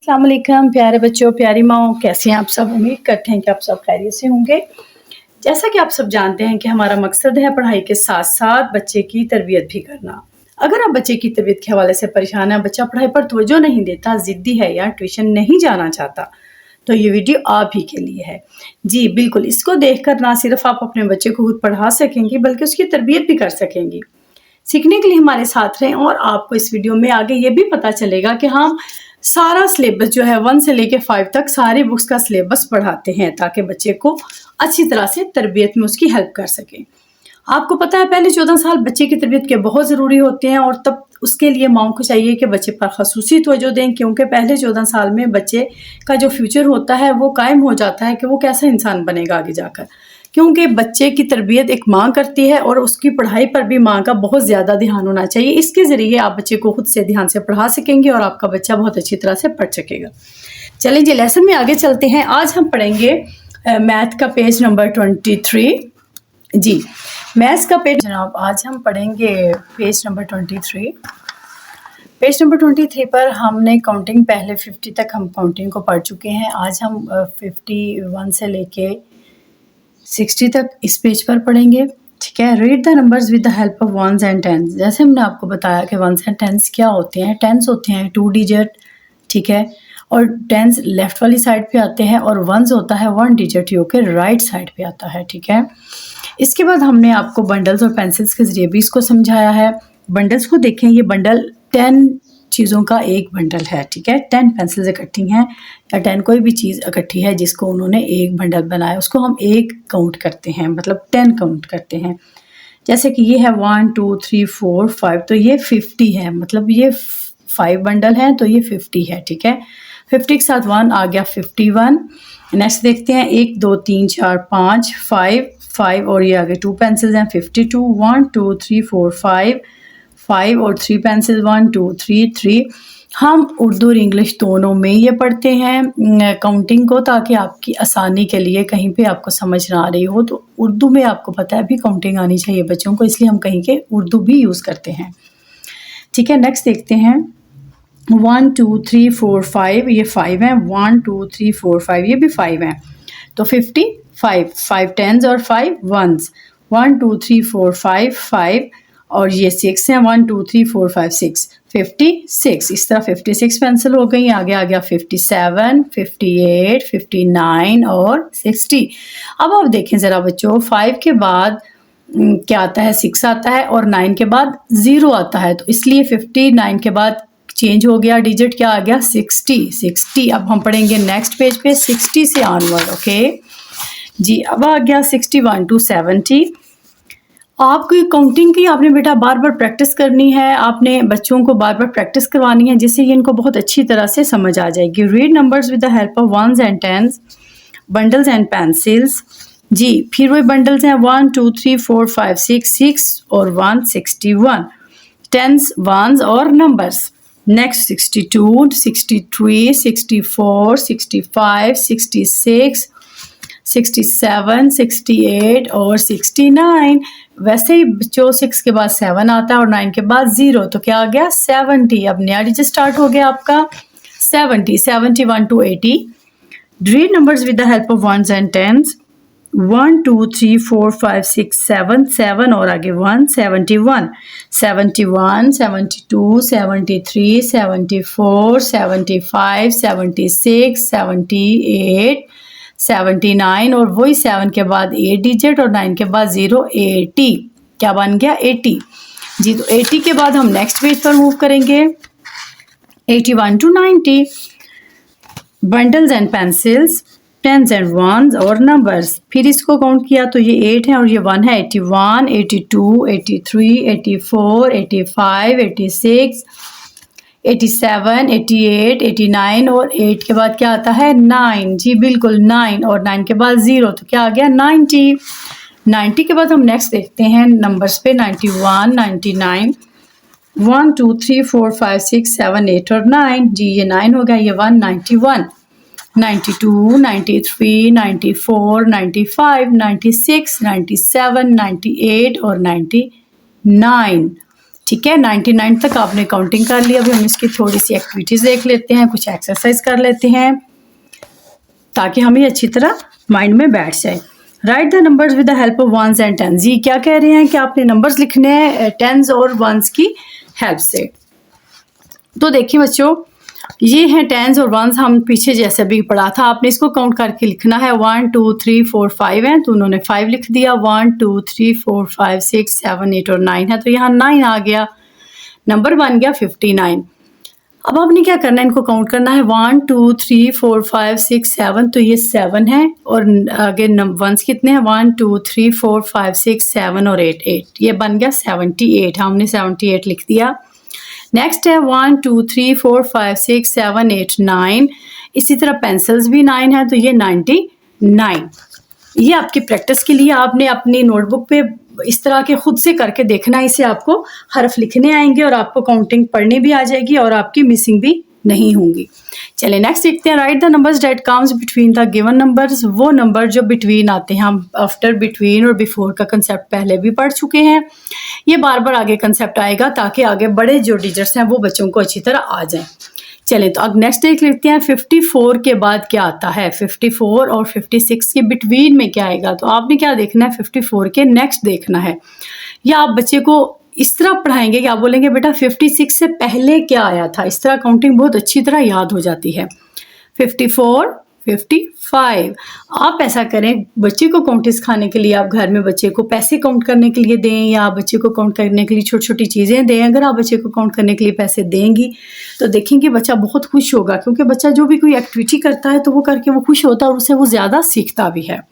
अस्सलाम वालेकुम प्यारे बच्चों, प्यारी माओ, कैसे हैं आप सब। उम्मीद करते हैं कि आप सब खैरियत से होंगे। जैसा कि आप सब जानते हैं कि हमारा मकसद है पढ़ाई के साथ साथ बच्चे की तरबियत भी करना। अगर आप बच्चे की तरबियत के हवाले से परेशान हैं, बच्चा पढ़ाई पर तवज्जो नहीं देता, जिद्दी है या ट्यूशन नहीं जाना चाहता, तो ये वीडियो आप ही के लिए है। जी बिल्कुल, इसको देखकर ना सिर्फ आप अपने बच्चे को खुद पढ़ा सकेंगी बल्कि उसकी तरबियत भी कर सकेंगी। सीखने के लिए हमारे साथ रहें और आपको इस वीडियो में आगे ये भी पता चलेगा कि हम सारा सिलेबस जो है 1 से लेके 5 तक सारी बुक्स का सिलेबस पढ़ाते हैं ताकि बच्चे को अच्छी तरह से तरबियत में उसकी हेल्प कर सकें। आपको पता है पहले 14 साल बच्चे की तरबियत के बहुत ज़रूरी होते हैं और तब उसके लिए माओ को चाहिए कि बच्चे पर खसूसी तवज्जो दें, क्योंकि पहले 14 साल में बच्चे का जो फ्यूचर होता है वो कायम हो जाता है कि वो कैसा इंसान बनेगा आगे जाकर। क्योंकि बच्चे की तरबियत एक माँ करती है और उसकी पढ़ाई पर भी माँ का बहुत ज़्यादा ध्यान होना चाहिए। इसके ज़रिए आप बच्चे को खुद से ध्यान से पढ़ा सकेंगे और आपका बच्चा बहुत अच्छी तरह से पढ़ सकेगा। चलिए जी लेसन में आगे चलते हैं। आज हम पढ़ेंगे मैथ का पेज नंबर 23। जी मैथ्स का पेज जनाब आज हम पढ़ेंगे पेज नंबर 23। पेज नंबर 23 पर हमने काउंटिंग पहले 50 तक हम काउंटिंग को पढ़ चुके हैं। आज हम 51 से लेके 60 तक इस पेज पर पढ़ेंगे। ठीक है, read the numbers with the help of ones and tens. जैसे हमने आपको बताया कि वंस एंड टेंस क्या होते हैं। टेंस होते हैं 2 डिजिट, ठीक है, और टेंस लेफ्ट वाली साइड पे आते हैं और वंस होता है 1 डिजिट जो कि राइट साइड पे आता है। ठीक है, इसके बाद हमने आपको बंडल्स और पेंसिल्स के जरिए भी इसको समझाया है। बंडल्स को देखें, ये बंडल 10 चीज़ों का एक बंडल है। ठीक है, 10 पेंसिल्स इकट्ठी हैं या 10 कोई भी चीज़ इकट्ठी है जिसको उन्होंने एक बंडल बनाया, उसको हम एक काउंट करते हैं, मतलब 10 काउंट करते हैं। जैसे कि ये है 1 2 3 4 5, तो ये 50 है, मतलब ये 5 बंडल हैं तो ये 50 है। ठीक है, 50 के साथ 1 आ गया 51। नेक्स्ट देखते हैं 1 2 3 4 5 5 और ये आगे 2 पेंसिल्स हैं 52। 1 2 3 4 5 और 3 पेंसिल 1 2 3 3। हम उर्दू और इंग्लिश दोनों में ये पढ़ते हैं काउंटिंग को, ताकि आपकी आसानी के लिए कहीं पे आपको समझ ना आ रही हो तो उर्दू में आपको पता है भी काउंटिंग आनी चाहिए बच्चों को, इसलिए हम कहीं के उर्दू भी यूज़ करते हैं। ठीक है, नेक्स्ट देखते हैं 1 2 3 4 5, ये 5 हैं। 1 2 3 4 5, ये भी 5 हैं, तो 55 टेंस और 5 वंस। 1 2 3 4 5 और ये 6 हैं। 1 2 3 4 5 6 56। इस तरह 56 पेंसिल हो गई। आगे आ गया 57 58 59 और 60। अब आप देखें ज़रा बच्चों, 5 के बाद क्या आता है, 6 आता है और 9 के बाद 0 आता है, तो इसलिए 59 के बाद चेंज हो गया डिजिट, क्या आ गया 60। अब हम पढ़ेंगे नेक्स्ट पेज पे 60 से ऑनवर्ड। ओके जी, अब आ गया 61 टू 70। आपकी काउंटिंग की आपने बेटा बार बार प्रैक्टिस करनी है, आपने बच्चों को बार बार प्रैक्टिस करवानी है जिससे ये इनको बहुत अच्छी तरह से समझ आ जाएगी। Read numbers with the help of ones and tens, bundles and pencils. जी फिर वही बंडल्स हैं 1 2 3 4 5 6 और 1 61। टेंस वंस और नंबर्स। नेक्स्ट 62 63 64 65 66 67 68 और 69। वैसे ही जो 6 के बाद 7 आता है और 9 के बाद 0, तो क्या आ गया 70। अब नया डिजिट स्टार्ट हो गया आपका 70 71 to 80। Read numbers with the help of ones and tens. 1 2 3 4 5 6 7 और आगे 1 71 71 72 73 74 75 76 78 79 और वही 7 के बाद 8 डिजिट और 9 के बाद 0 80। क्या बन गया 80। जी तो 80 के बाद हम नेक्स्ट पेज पर मूव करेंगे 81 to 90। Bundles and pencils, tens and ones और नंबर्स। फिर इसको काउंट किया तो ये 8 है और ये 1 है। 81 82 83 84 85 86 87 88 89 और 8 के बाद क्या आता है 9। जी बिल्कुल 9 और 9 के बाद 0, तो क्या आ गया 90। 90 के बाद हम नेक्स्ट देखते हैं नंबर्स पे 91 99 1 2 3 4 5 6 7 8 और 9। जी ये 9 हो गया, ये 1 91 92 93 94 95 96 97 98 और 99। ठीक है, 99 तक आपने काउंटिंग कर लिया। अभी हम इसकी थोड़ी सी एक्टिविटीज़ देख लेते हैं, कुछ एक्सरसाइज कर लेते हैं ताकि हमें अच्छी तरह माइंड में बैठ जाए। Write the numbers with the help of ones and tens. ये क्या कह रहे हैं कि आपने नंबर्स लिखने हैं टेंस और वंस की हेल्प से। तो देखिए बच्चों, ये हैं टेंस और वंस, हम पीछे जैसे भी पढ़ा था, आपने इसको काउंट करके लिखना है। 1 2 3 4 5 है तो उन्होंने 5 लिख दिया। 1 2 3 4 5 6 7 8 और 9 है तो यहाँ 9 आ गया, नंबर बन गया 59। अब आपने क्या करना है, इनको काउंट करना है। 1 2 3 4 5 6 7 तो ये 7 है और आगे वंस कितने हैं 1 2 3 4 5 6 7 और 8 8, ये बन गया 78। हमने 78 लिख दिया। नेक्स्ट है 1 2 3 4 5 6 7 8 9, इसी तरह पेंसिल्स भी 9 है तो ये 99। ये आपकी प्रैक्टिस के लिए आपने अपनी नोटबुक पे इस तरह के खुद से करके देखना है, इससे आपको हर्फ लिखने आएंगे और आपको काउंटिंग पढ़नी भी आ जाएगी और आपकी मिसिंग भी नहीं होंगी। चलिए नेक्स्ट देखते हैं। Right the numbers that comes between the given numbers. वो नंबर जो बिटवीन आते हैं, हम आफ्टर, बिटवीन और बिफोर का कंसेप्ट पहले भी पढ़ चुके हैं। ये बार बार आगे कंसेप्ट आएगा ताकि आगे बड़े जो टीचर्स हैं वो बच्चों को अच्छी तरह आ जाए। चलिए तो अब नेक्स्ट देख लेते हैं 54 के बाद क्या आता है। 54 और 56 के बिटवीन में क्या आएगा, तो आपने क्या देखना है 54 के नेक्स्ट देखना है। या आप बच्चे को इस तरह पढ़ाएंगे कि आप बोलेंगे बेटा 56 से पहले क्या आया था, इस तरह काउंटिंग बहुत अच्छी तरह याद हो जाती है। 54 55 आप ऐसा करें, बच्चे को काउंट सिखाने के लिए आप घर में बच्चे को पैसे काउंट करने के लिए दें या बच्चे को काउंट करने के लिए छोटी छोटी चीज़ें दें। अगर आप बच्चे को काउंट करने के लिए पैसे देंगी तो देखेंगे बच्चा बहुत खुश होगा, क्योंकि बच्चा जो भी कोई एक्टिविटी करता है तो वो करके वो खुश होता है और उससे वो ज़्यादा सीखता भी है।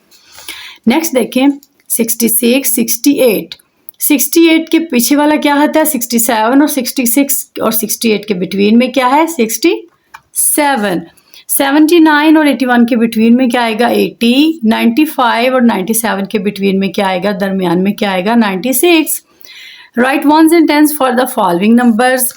नेक्स्ट देखें 66 68। 68 के पीछे वाला क्या आता है 67 और 66 और 68 के बिटवीन में क्या है 67। 79 और 81 के बिटवीन में क्या आएगा 80। 95 और 97 के बिटवीन में क्या आएगा, दरमियान में क्या आएगा 96। Write ones and tens for the following numbers.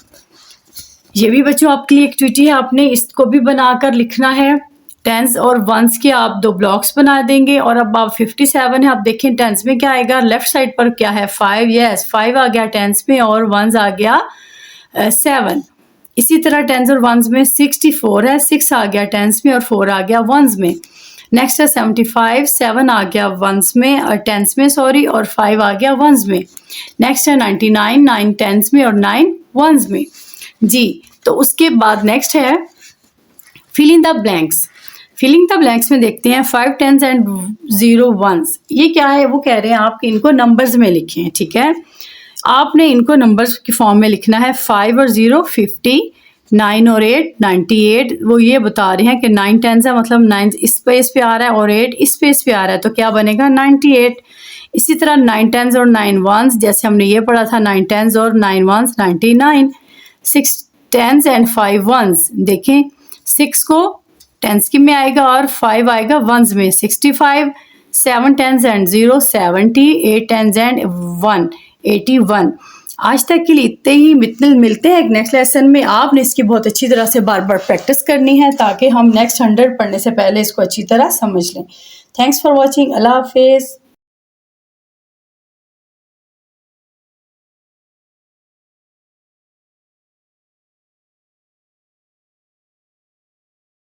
ये भी बच्चों आपके लिए एक्टिविटी है, आपने इसको भी बनाकर लिखना है। टेंस और वंस के आप 2 ब्लॉक्स बना देंगे। और अब आप 57 है, आप देखें टेंस में क्या आएगा, लेफ्ट साइड पर क्या है 5, यस 5 आ गया टेंस में और वंस आ गया 7। इसी तरह टेंस और वंस में 64 है, 6 आ गया टेंस में और 4 आ गया वंस में। नेक्स्ट है 75, 7 आ गया वंस में और टेंस में सॉरी, और 5 आ गया वंस में। नेक्स्ट है 99, 9 टेंस में और 9 वंस में जी। तो उसके बाद नेक्स्ट है fill in the blanks. Filling the blanks में देखते हैं 5 टेंस एंड 0 वंस। ये क्या है, वो कह रहे हैं आप इनको नंबर्स में लिखें, ठीक है। आपने इनको नंबर्स की फॉर्म में लिखना है। 5 और 0 50, 9 और 8 98। वो ये बता रहे हैं कि 9 टेंस है, मतलब 9 इस स्पेस पे आ रहा है और 8 इस स्पेस पे आ रहा है तो क्या बनेगा 98। इसी तरह 9 टेंस और 9 वंस, जैसे हमने ये पढ़ा था 9 टेंस और 9 वंस 99। 6 टेंस एंड 5 वंस, देखें 6 को टेंस की में आएगा और 5 आएगा वंस में 65। 7 टेंस एंड 0 70। 8 tense and 1 81। आज तक के लिए इतने ही, मिलते हैं एक नेक्स्ट लेसन में। आपने इसकी बहुत अच्छी तरह से बार बार प्रैक्टिस करनी है ताकि हम नेक्स्ट 100 पढ़ने से पहले इसको अच्छी तरह समझ लें। Thanks for watching. अल्लाह हाफिज़।